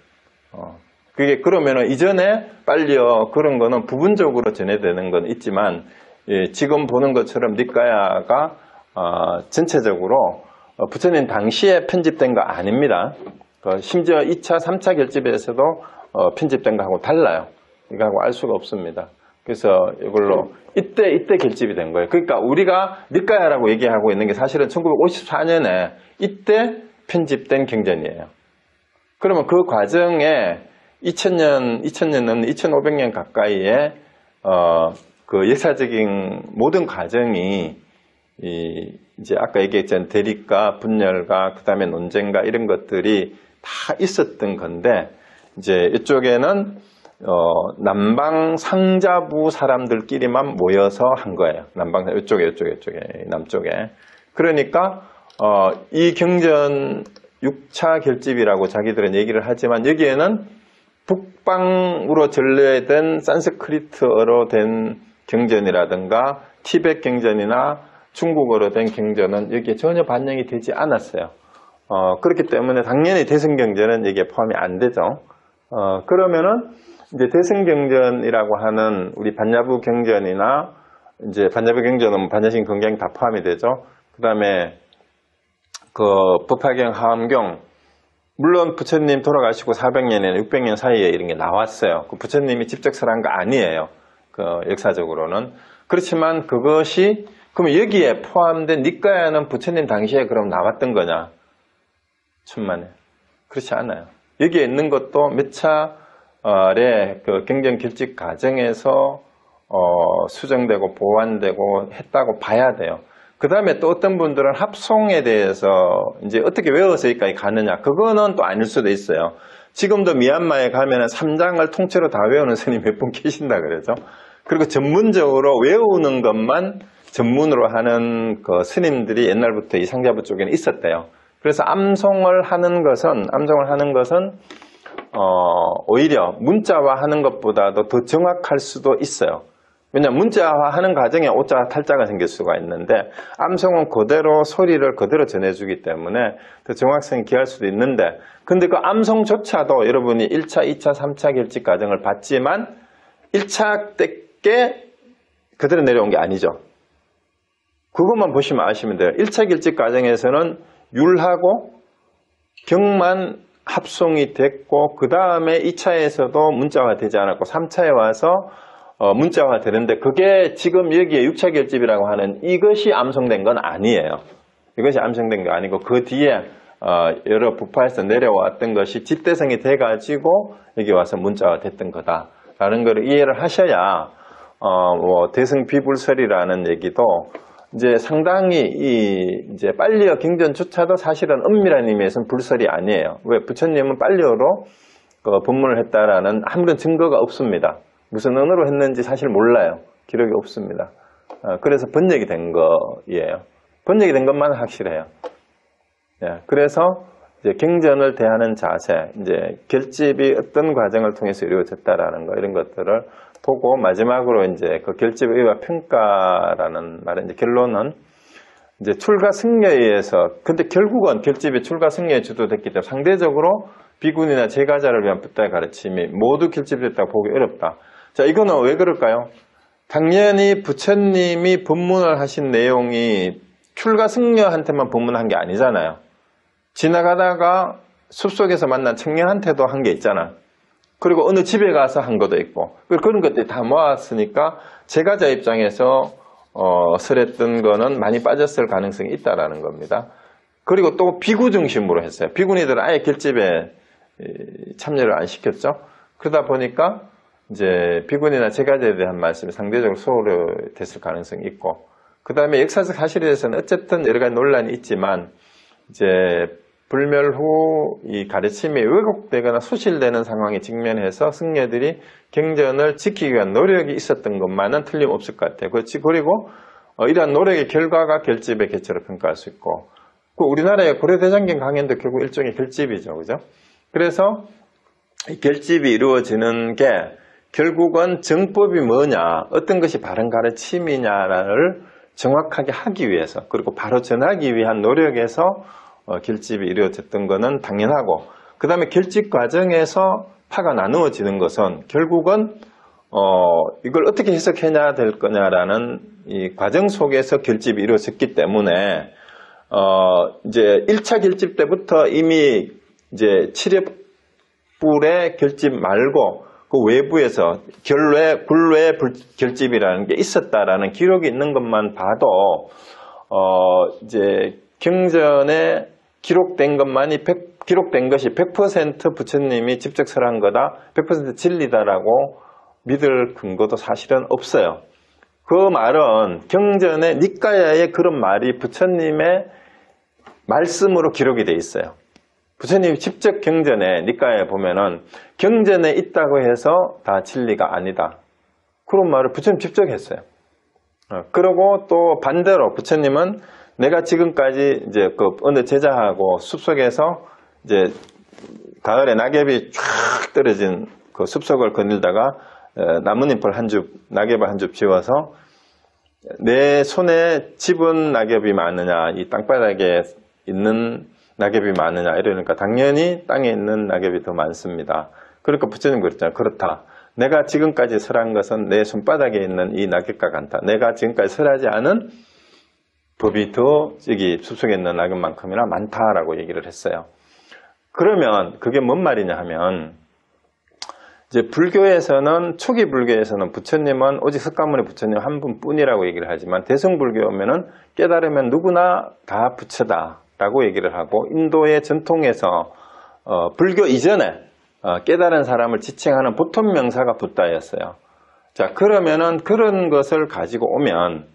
그게 그러면은 이전에 빨리어 그런 거는 부분적으로 전해되는 건 있지만 지금 보는 것처럼 니까야가 전체적으로 부처님 당시에 편집된 거 아닙니다. 심지어 2차, 3차 결집에서도 편집된 거하고 달라요. 이거하고 알 수가 없습니다. 그래서 이걸로 이때 결집이 된 거예요. 그러니까 우리가 니까야라고 얘기하고 있는 게 사실은 1954년에 이때 편집된 경전이에요. 그러면 그 과정에 2000년 넘는 2500년 가까이에 그 역사적인 모든 과정이 이제 아까 얘기했던 대립과 분열과 그 다음에 논쟁과 이런 것들이 다 있었던 건데 이제 이쪽에는 남방 상자부 사람들끼리만 모여서 한 거예요. 남방 이쪽에 남쪽에. 그러니까 이 경전 6차 결집이라고 자기들은 얘기를 하지만 여기에는 북방으로 전래된 산스크리트어로 된 경전이라든가 티벳 경전이나 중국어로 된 경전은 여기에 전혀 반영이 되지 않았어요. 그렇기 때문에 당연히 대승경전은 여기에 포함이 안 되죠. 그러면은 이제 대승경전이라고 하는 우리 반야부 경전이나 이제 반야부 경전은 반야신 건경 다 포함이 되죠. 그 다음에 그 법화경, 하엄경, 물론 부처님 돌아가시고 400년에는 600년 사이에 이런 게 나왔어요. 그 부처님이 직접 설한 거 아니에요. 그 역사적으로는. 그렇지만 그것이 그럼 여기에 포함된 니까야는 부처님 당시에 그럼 나왔던 거냐? 천만에. 그렇지 않아요. 여기에 있는 것도 몇 차례 그 경전 결집 과정에서 수정되고 보완되고 했다고 봐야 돼요. 그 다음에 또 어떤 분들은 합송에 대해서 이제 어떻게 외워서 여기까지 가느냐. 그거는 또 아닐 수도 있어요. 지금도 미얀마에 가면은 3장을 통째로 다 외우는 스님이 몇 분 계신다 그러죠. 그리고 전문적으로 외우는 것만 전문으로 하는 그 스님들이 옛날부터 이 상자부 쪽에는 있었대요. 그래서 암송을 하는 것은 오히려 문자화하는 것보다도 더 정확할 수도 있어요. 왜냐하면 문자화하는 과정에 오자 탈자가 생길 수가 있는데 암송은 그대로 소리를 그대로 전해주기 때문에 더 정확성이 기할 수도 있는데 근데 그 암송조차도 여러분이 1차, 2차, 3차 결집 과정을 봤지만 1차 때께 그대로 내려온 게 아니죠. 그것만 보시면 아시면 돼요. 1차 결집 과정에서는 율하고 경만 합송이 됐고 그 다음에 2차에서도 문자화 되지 않았고 3차에 와서 문자화 되는데 그게 지금 여기에 6차 결집이라고 하는 이것이 암송된 건 아니에요. 이것이 암송된 게 아니고 그 뒤에 여러 부파에서 내려왔던 것이 집대성이 돼가지고 여기 와서 문자화 됐던 거다라는 걸 이해를 하셔야 뭐 대승비불설이라는 얘기도 이제 상당히 이제 빨리어 경전조차도 사실은 엄밀한 의미에서는 불설이 아니에요. 왜? 부처님은 빨리어로 법문을 했다라는 아무런 증거가 없습니다. 무슨 언어로 했는지 사실 몰라요. 기록이 없습니다. 그래서 번역이 된 거예요. 번역이 된 것만 확실해요. 예, 그래서 이제 경전을 대하는 자세, 이제 결집이 어떤 과정을 통해서 이루어졌다라는 거 이런 것들을 보고 마지막으로 이제 그 결집 의와 평가라는 말의 이제 결론은 이제 출가 승려에 의해서 근데 결국은 결집이 출가 승려에 주도됐기 때문에 상대적으로 비군이나 제가자를 위한 붓다의 가르침이 모두 결집됐다고 보기 어렵다. 자, 이거는 왜 그럴까요? 당연히 부처님이 법문을 하신 내용이 출가 승려한테만 법문한 게 아니잖아요. 지나가다가 숲속에서 만난 청년한테도 한 게 있잖아. 그리고 어느 집에 가서 한 것도 있고 그런 것들이 다 모았으니까 제가자 입장에서 설했던 거는 많이 빠졌을 가능성이 있다라는 겁니다. 그리고 또 비구 중심으로 했어요. 비구니들은 아예 결집에 참여를 안 시켰죠. 그러다 보니까 이제 비구니나 제가자에 대한 말씀이 상대적으로 소홀했을 가능성이 있고 그 다음에 역사적 사실에 대해서는 어쨌든 여러 가지 논란이 있지만 이제 불멸 후 이 가르침이 왜곡되거나 소실되는 상황에 직면해서 승려들이 경전을 지키기 위한 노력이 있었던 것만은 틀림없을 것 같아요. 그리고 이러한 노력의 결과가 결집의 개체로 평가할 수 있고 우리나라의 고려대장경 강연도 결국 일종의 결집이죠. 그죠? 그래서 결집이 이루어지는 게 결국은 정법이 뭐냐, 어떤 것이 바른 가르침이냐를 정확하게 하기 위해서 그리고 바로 전하기 위한 노력에서 결집이 이루어졌던 것은 당연하고 그 다음에 결집 과정에서 파가 나누어지는 것은 결국은 이걸 어떻게 해석해야 될 거냐라는 이 과정 속에서 결집이 이루어졌기 때문에 이제 1차 결집 때부터 이미 이제 칠엽불의 결집 말고 그 외부에서 굴외 결집이라는 게 있었다라는 기록이 있는 것만 봐도 이제 경전에 기록된 것만이 기록된 것이 100% 부처님이 직접 설한 거다, 100% 진리다라고 믿을 근거도 사실은 없어요. 그 말은 경전에 니까야에 그런 말이 부처님의 말씀으로 기록이 돼 있어요. 부처님이 직접 경전에 니까야에 보면은 경전에 있다고 해서 다 진리가 아니다. 그런 말을 부처님 직접 했어요. 그리고 또 반대로 부처님은 내가 지금까지 이제 그 어느 제자하고 숲속에서 이제 가을에 낙엽이 쫙 떨어진 그 숲속을 거닐다가 나뭇잎을 낙엽을 한 줍 지워서 내 손에 집은 낙엽이 많으냐, 이 땅바닥에 있는 낙엽이 많으냐 이러니까 당연히 땅에 있는 낙엽이 더 많습니다. 그러니까 부처님 그랬잖아요. 그렇다. 내가 지금까지 설한 것은 내 손바닥에 있는 이 낙엽과 같다. 내가 지금까지 설하지 않은 법이 더 여기 숲속에 있는 낙엽만큼이나 많다라고 얘기를 했어요. 그러면 그게 뭔 말이냐 하면 이제 불교에서는 초기 불교에서는 부처님은 오직 석가모니 부처님 한 분뿐이라고 얘기를 하지만 대승불교에 오면은 깨달으면 누구나 다 부처다라고 얘기를 하고 인도의 전통에서 불교 이전에 깨달은 사람을 지칭하는 보통 명사가 붓다였어요. 자, 그러면은 그런 것을 가지고 오면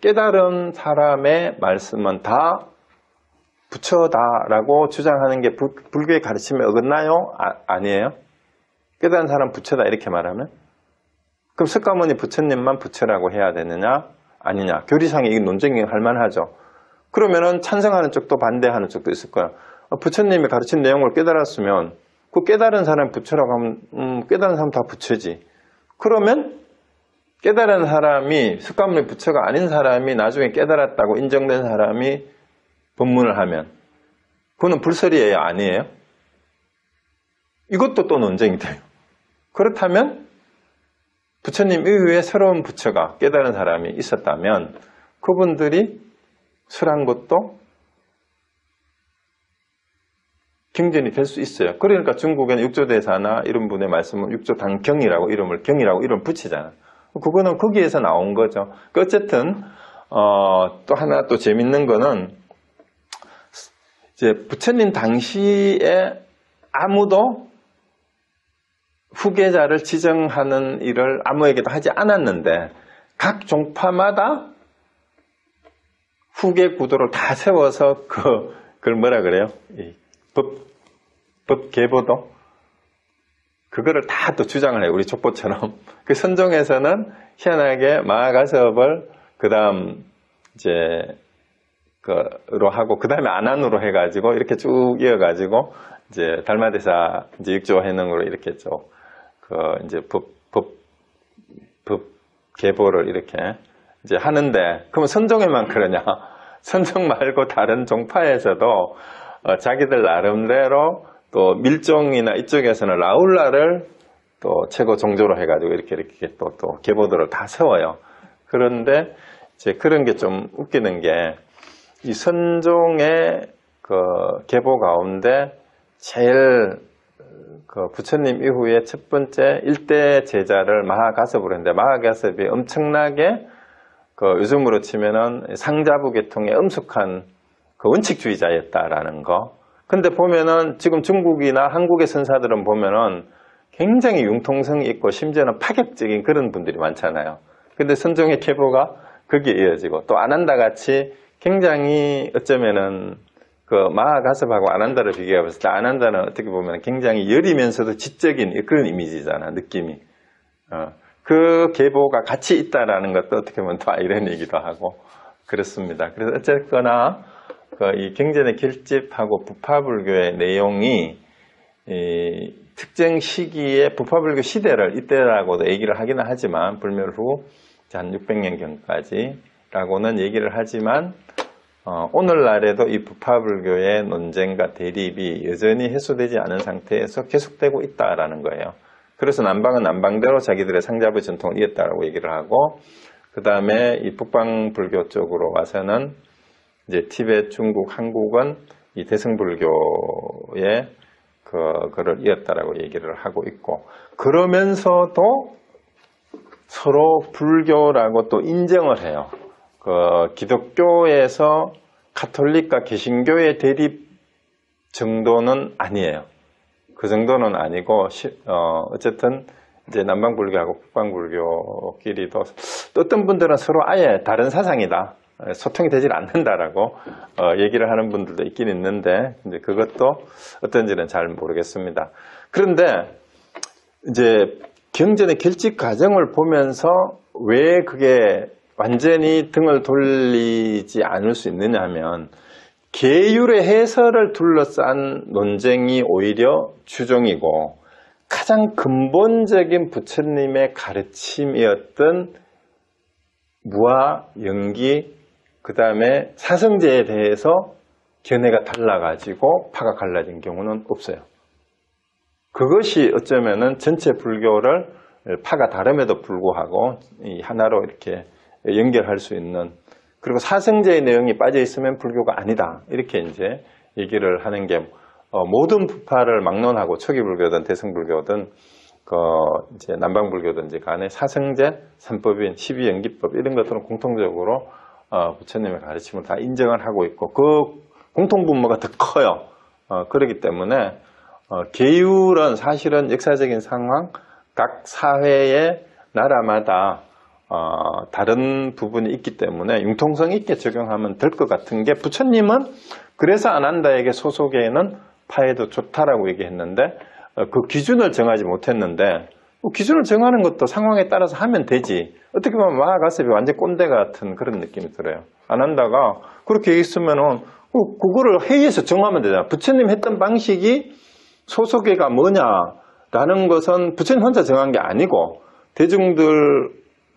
깨달은 사람의 말씀은 다 부처다라고 주장하는 게 불교의 가르침에 어긋나요? 아니에요? 깨달은 사람 부처다 이렇게 말하면? 그럼 석가모니 부처님만 부처라고 해야 되느냐? 아니냐? 교리상에 이게 논쟁이 할 만하죠. 그러면은 찬성하는 쪽도 반대하는 쪽도 있을 거야. 부처님이 가르친 내용을 깨달았으면 그 깨달은 사람 부처라고 하면 깨달은 사람 다 부처지. 그러면 깨달은 사람이 석가모니 부처가 아닌 사람이 나중에 깨달았다고 인정된 사람이 법문을 하면 그거는 불설이에요? 아니에요? 이것도 또 논쟁이 돼요. 그렇다면 부처님 이후에 새로운 부처가 깨달은 사람이 있었다면 그분들이 설한 것도 경전이 될 수 있어요. 그러니까 중국에는 육조대사나 이런 분의 말씀은 육조단경이라고 이름을 붙이잖아. 그거는 거기에서 나온 거죠. 어쨌든 또 하나 또 재밌는 거는 이제 부처님 당시에 아무도 후계자를 지정하는 일을 아무에게도 하지 않았는데 각 종파마다 후계 구도를 다 세워서 그걸 뭐라 그래요? 법 계보도 그거를 다 또 주장을 해요. 우리 족보처럼. 그 선종에서는 희한하게 마하가섭을 그다음 이제 그로 하고 그다음에 안한으로 해가지고 이렇게 쭉 이어가지고 이제 달마대사 이제 육조 해능으로 이렇게 쭉 이제 법 계보를 이렇게 이제 하는데 그러면 선종에만 그러냐? 선종 말고 다른 종파에서도 자기들 나름대로 또 밀종이나 이쪽에서는 라울라를 또 최고 종조로 해가지고 이렇게 또 계보들을 다 세워요. 그런데 이제 그런 게 좀 웃기는 게 이 선종의 그 계보 가운데 제일 그 부처님 이후에 첫 번째 일대 제자를 마하가섭으로 했는데 마하가섭이 엄청나게 그 요즘으로 치면은 상자부 계통의 엄숙한 그 원칙주의자였다라는 거. 근데 보면은 지금 중국이나 한국의 선사들은 보면은 굉장히 융통성이 있고 심지어는 파격적인 그런 분들이 많잖아요. 근데 선종의 계보가 거기에 이어지고 또 아난다 같이 굉장히 어쩌면은 그 마하가섭하고 아난다를 비교해 봤을 때 아난다는 어떻게 보면 굉장히 여리면서도 지적인 그런 이미지잖아, 느낌이. 그 계보가 같이 있다라는 것도 어떻게 보면 또 이런 얘기도 하고 그렇습니다. 그래서 어쨌거나 이 경전의 결집하고 부파불교의 내용이 이 특정 시기에 부파불교 시대를 이때라고도 얘기를 하기는 하지만 불멸 후 한 600년경까지라고는 얘기를 하지만 오늘날에도 이 부파불교의 논쟁과 대립이 여전히 해소되지 않은 상태에서 계속되고 있다라는 거예요. 그래서 남방은 남방대로 자기들의 상자부 전통을 이었다라고 얘기를 하고 그 다음에 이 북방불교 쪽으로 와서는 이제 티베트, 중국, 한국은 이 대승불교의 그거를 이었다라고 얘기를 하고 있고 그러면서도 서로 불교라고 또 인정을 해요. 기독교에서 가톨릭과 개신교의 대립 정도는 아니에요. 그 정도는 아니고 어쨌든 이제 남방불교하고 북방불교끼리도 어떤 분들은 서로 아예 다른 사상이다. 소통이 되질 않는다라고 얘기를 하는 분들도 있긴 있는데 이제 그것도 어떤지는 잘 모르겠습니다. 그런데 이제 경전의 결집 과정을 보면서 왜 그게 완전히 등을 돌리지 않을 수 있느냐 하면 계율의 해설을 둘러싼 논쟁이 오히려 주종이고 가장 근본적인 부처님의 가르침이었던 무아, 영기, 그 다음에 사성제에 대해서 견해가 달라가지고 파가 갈라진 경우는 없어요. 그것이 어쩌면은 전체 불교를 파가 다름에도 불구하고 이 하나로 이렇게 연결할 수 있는 그리고 사성제의 내용이 빠져 있으면 불교가 아니다. 이렇게 이제 얘기를 하는 게 모든 부파를 막론하고 초기 불교든 대승불교든 이제 남방불교든지 간에 사성제, 삼법인, 12연기법 이런 것들은 공통적으로 부처님의 가르침을 다 인정을 하고 있고 그 공통분모가 더 커요. 그렇기 때문에 계율은 사실은 역사적인 상황, 각 사회의 나라마다 다른 부분이 있기 때문에 융통성 있게 적용하면 될 것 같은 게 부처님은 그래서 아난다에게 소속에는 파에도 좋다라고 얘기했는데 그 기준을 정하지 못했는데 기준을 정하는 것도 상황에 따라서 하면 되지. 어떻게 보면 마하가섭이 완전 꼰대 같은 그런 느낌이 들어요. 아난다가 그렇게 얘기했으면은 그거를 회의에서 정하면 되잖아. 부처님 했던 방식이 소속애가 뭐냐라는 것은 부처님 혼자 정한 게 아니고 대중들이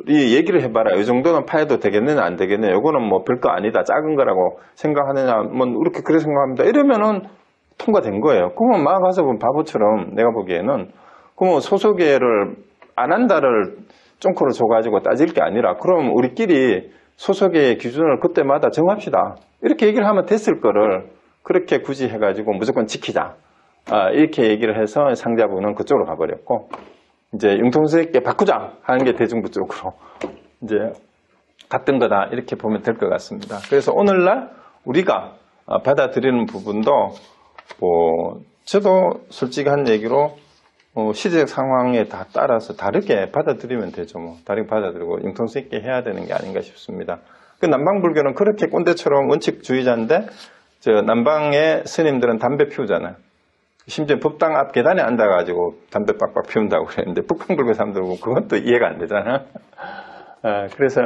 얘기를 해봐라. 이 정도는 파해도 되겠느냐 안 되겠느냐. 이거는 뭐 별거 아니다. 작은 거라고 생각하느냐. 뭐 이렇게 그래 생각합니다. 이러면은 통과된 거예요. 그러면 마하가섭은 바보처럼 내가 보기에는 그러면 소속애를 아난다를 쫑코로 줘가지고 따질 게 아니라 그럼 우리끼리 소속의 기준을 그때마다 정합시다. 이렇게 얘기를 하면 됐을 거를 그렇게 굳이 해가지고 무조건 지키자. 이렇게 얘기를 해서 상자부는 그쪽으로 가버렸고, 이제 융통성 있게 바꾸자 하는 게 대중부 쪽으로 이제 갔던 거다, 이렇게 보면 될 것 같습니다. 그래서 오늘날 우리가 받아들이는 부분도 저도 솔직히 한 얘기로 시대적 상황에 다 따라서 다르게 받아들이면 되죠. 다르게 받아들이고 융통성 있게 해야 되는 게 아닌가 싶습니다. 그 남방불교는 그렇게 꼰대처럼 원칙주의자인데, 남방의 스님들은 담배 피우잖아요. 심지어 법당 앞 계단에 앉아가지고 담배 빡빡 피운다고 그랬는데, 북방불교 사람들은 그건 또 이해가 안 되잖아요. 그래서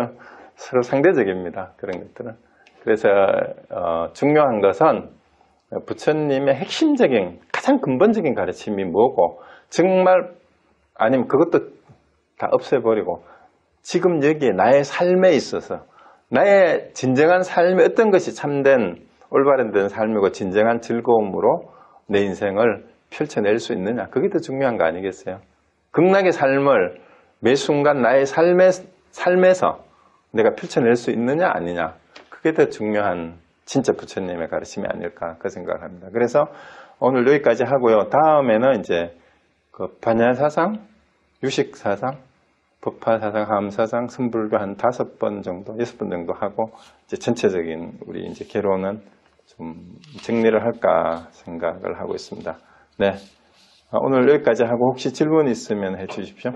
서로 상대적입니다, 그런 것들은. 그래서 중요한 것은 부처님의 핵심적인, 가장 근본적인 가르침이 뭐고, 정말 아니면 그것도 다 없애버리고 지금 여기에 나의 삶에 있어서 나의 진정한 삶에 어떤 것이 참된 올바른 삶이고 진정한 즐거움으로 내 인생을 펼쳐낼 수 있느냐, 그게 더 중요한 거 아니겠어요? 극락의 삶을 매 순간 나의 삶에서 내가 펼쳐낼 수 있느냐 아니냐, 그게 더 중요한 진짜 부처님의 가르침이 아닐까, 그 생각을 합니다. 그래서 오늘 여기까지 하고요. 다음에는 이제 그 반야사상, 유식사상, 법화사상, 함사상, 선불교 한 5번 정도, 6번 정도 하고, 이제 전체적인 우리 이제 개론은 좀 정리를 할까 생각을 하고 있습니다. 네. 오늘 여기까지 하고 혹시 질문 있으면 해 주십시오.